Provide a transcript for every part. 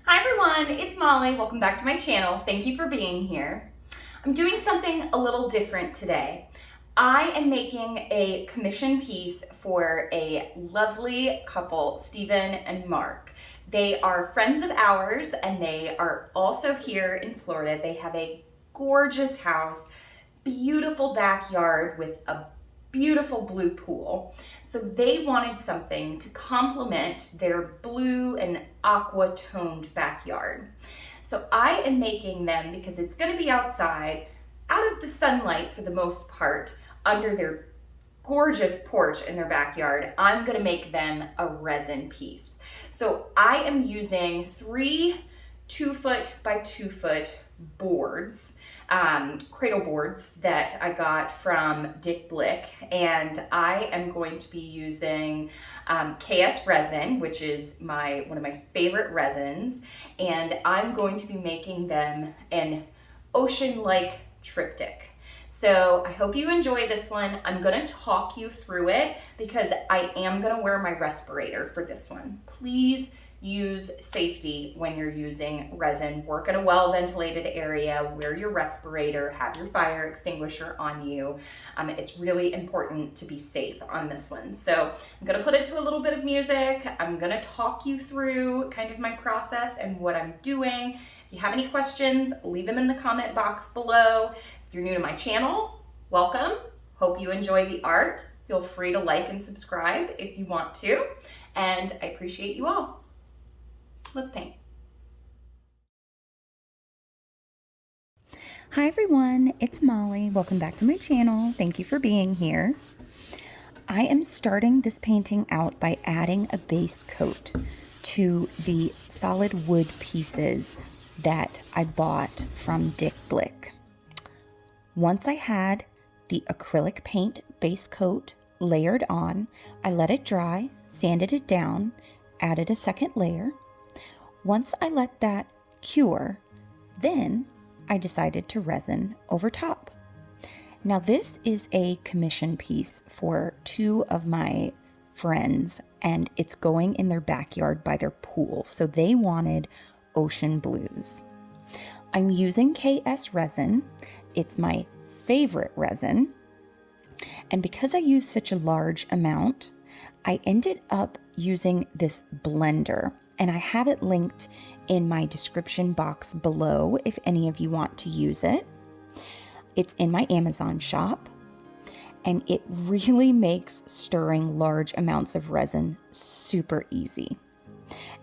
Hi everyone, it's Molly. Welcome back to my channel. Thank you for being here. I'm doing something a little different today. I am making a commission piece for a lovely couple, Stephen and Mark. They are friends of ours and they are also here in Florida. They have a gorgeous house, beautiful backyard with a beautiful blue pool. So they wanted something to complement their blue and aqua toned backyard. So I am making them, because it's going to be outside, out of the sunlight for the most part, under their gorgeous porch in their backyard. I'm going to make them a resin piece. So I am using 3 2-foot by 2-foot boards, cradle boards that I got from Dick Blick, and I am going to be using KS resin, which is one of my favorite resins, and I'm going to be making them an ocean-like triptych. So I hope you enjoy this one. I'm gonna talk you through it because I am gonna wear my respirator for this one. Please use safety when you're using resin. Work in a well-ventilated area, wear your respirator, have your fire extinguisher on you. It's really important to be safe on this one. So I'm gonna put it to a little bit of music. I'm gonna talk you through kind of my process and what I'm doing. If you have any questions, leave them in the comment box below. If you're new to my channel, welcome. Hope you enjoy the art. Feel free to like and subscribe if you want to. And I appreciate you all. Let's paint. Hi everyone, it's Molly. Welcome back to my channel. Thank you for being here. I am starting this painting out by adding a base coat to the solid wood pieces that I bought from Dick Blick. Once I had the acrylic paint base coat layered on, I let it dry, sanded it down, added a second layer. Once I let that cure, then I decided to resin over top. Now this is a commission piece for 2 of my friends, and it's going in their backyard by their pool, so they wanted ocean blues. I'm using KS resin. It's my favorite resin, and because I use such a large amount, I ended up using this blender, and I have it linked in my description box below if any of you want to use it. It's in my Amazon shop, and it really makes stirring large amounts of resin super easy.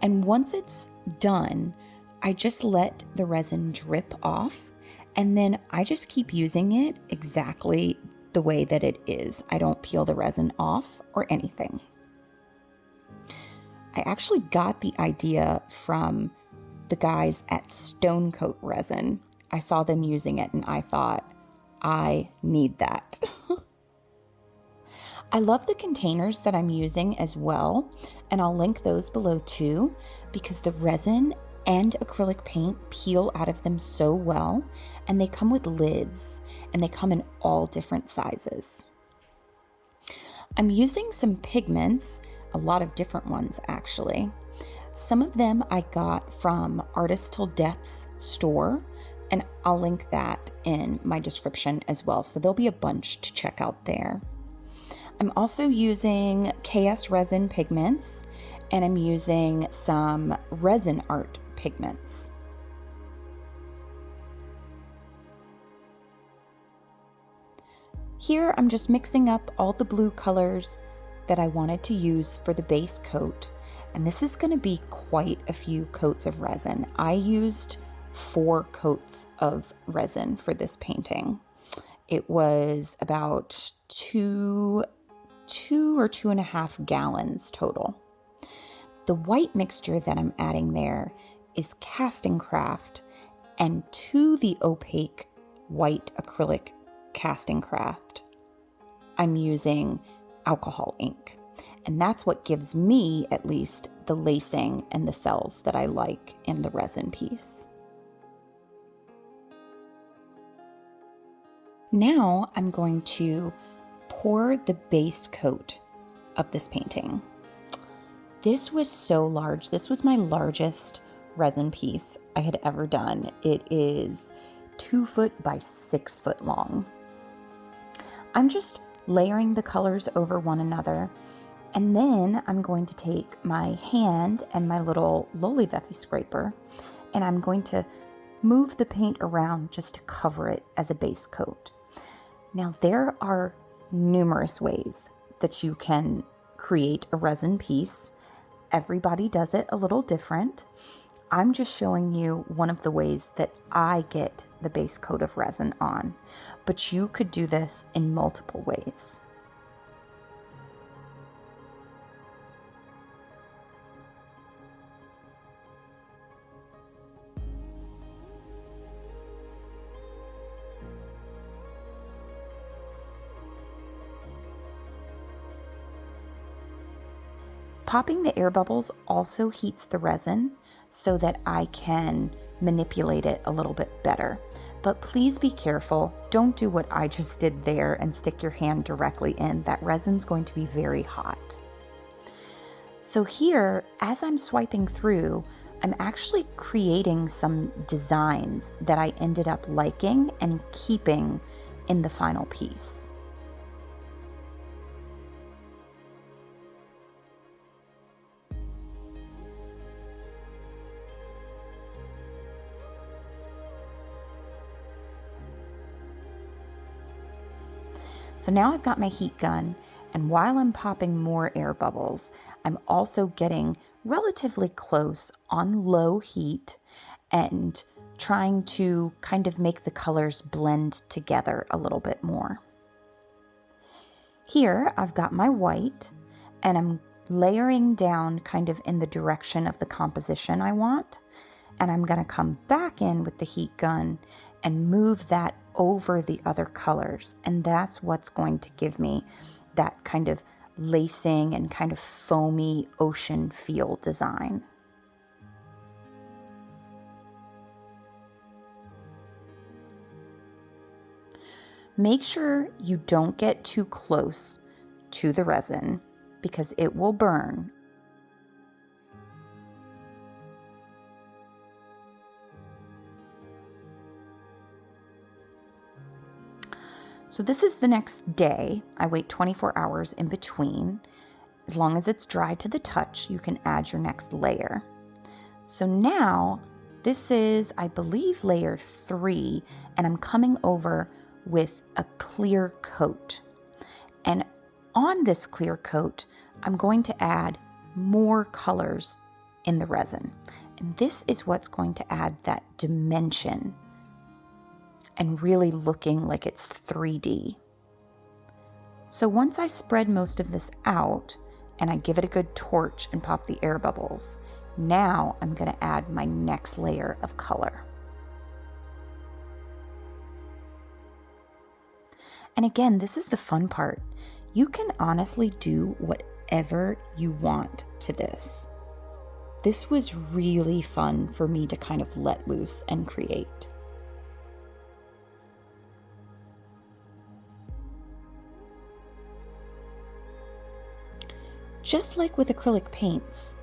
And once it's done, I just let the resin drip off, and then I just keep using it exactly the way that it is. I don't peel the resin off or anything. I actually got the idea from the guys at Stone Coat Resin. I saw them using it and I thought, I need that. I love the containers that I'm using as well, and I'll link those below too, because the resin and acrylic paint peel out of them so well, and they come with lids, and they come in all different sizes. I'm using some pigments, a lot of different ones actually. Some of them I got from Artist Till Death's store, and I'll link that in my description as well, so there'll be a bunch to check out there. I'm also using KS resin pigments, and I'm using some resin art pigments. Here I'm just mixing up all the blue colors that I wanted to use for the base coat, and this is going to be quite a few coats of resin. I used 4 coats of resin for this painting. It was about 2 or 2.5 gallons total. The white mixture that I'm adding there is Casting Craft, and to the opaque white acrylic Casting Craft, I'm using alcohol ink, and that's what gives me at least the lacing and the cells that I like in the resin piece. Now I'm going to pour the base coat of this painting. This was so large. This was my largest resin piece I had ever done. It is 2 foot by 6 foot long. I'm just layering the colors over one another, and then I'm going to take my hand and my little Lolivefi scraper, and I'm going to move the paint around just to cover it as a base coat. Now, there are numerous ways that you can create a resin piece. Everybody does it a little different. I'm just showing you one of the ways that I get the base coat of resin on, but you could do this in multiple ways. Popping the air bubbles also heats the resin so that I can manipulate it a little bit better. But please be careful. Don't do what I just did there and stick your hand directly in. That resin's going to be very hot. So here, as I'm swiping through, I'm actually creating some designs that I ended up liking and keeping in the final piece. So now I've got my heat gun, and while I'm popping more air bubbles, I'm also getting relatively close on low heat and trying to kind of make the colors blend together a little bit more. Here I've got my white, and I'm layering down kind of in the direction of the composition I want, and I'm going to come back in with the heat gun and move that over the other colors, and that's what's going to give me that kind of lacing and kind of foamy ocean feel design. Make sure you don't get too close to the resin because it will burn. So this is the next day. I wait 24 hours in between. As long as it's dry to the touch, you can add your next layer. So now this is, I believe, layer 3, and I'm coming over with a clear coat. And on this clear coat, I'm going to add more colors in the resin. And this is what's going to add that dimension and really looking like it's 3D. So once I spread most of this out and I give it a good torch and pop the air bubbles, now I'm going to add my next layer of color. And again, this is the fun part. You can honestly do whatever you want to this. This was really fun for me to kind of let loose and create. Just like with acrylic paints,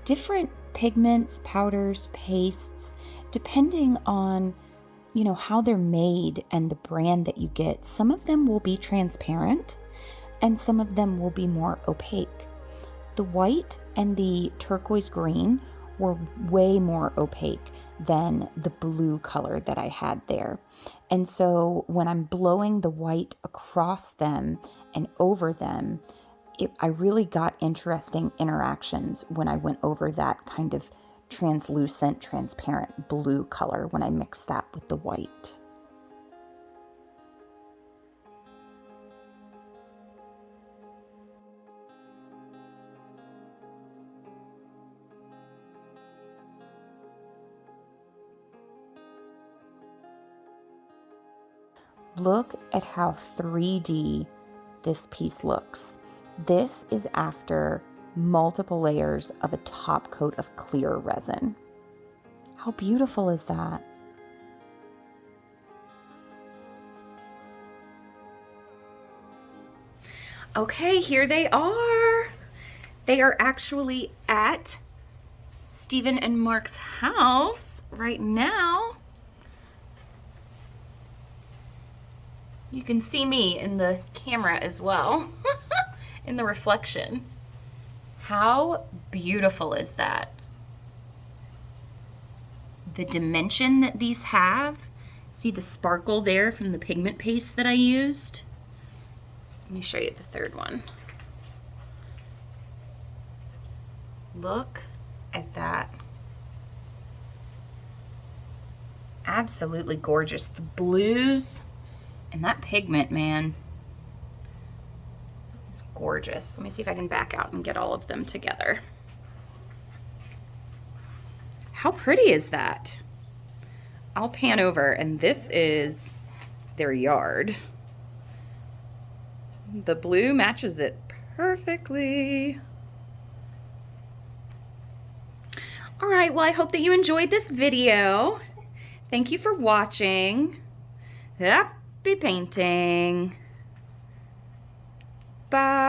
different pigments, powders, pastes, depending on, how they're made and the brand that you get, some of them will be transparent and some of them will be more opaque. The white and the turquoise green were way more opaque than the blue color that I had there. And so when I'm blowing the white across them and over them, I really got interesting interactions when I went over that kind of translucent, transparent blue color when I mixed that with the white. Look at how 3D this piece looks. This is after multiple layers of a top coat of clear resin. How beautiful is that? Okay, here they are. They are actually at Stephen and Mark's house right now. You can see me in the camera as well, in the reflection. How beautiful is that? The dimension that these have. See the sparkle there from the pigment paste that I used? Let me show you the third one. Look at that. Absolutely gorgeous. The blues and that pigment, man, is gorgeous. Let me see if I can back out and get all of them together. How pretty is that? I'll pan over, and this is their yard. The blue matches it perfectly. All right, well, I hope that you enjoyed this video. Thank you for watching. Happy painting. Bye.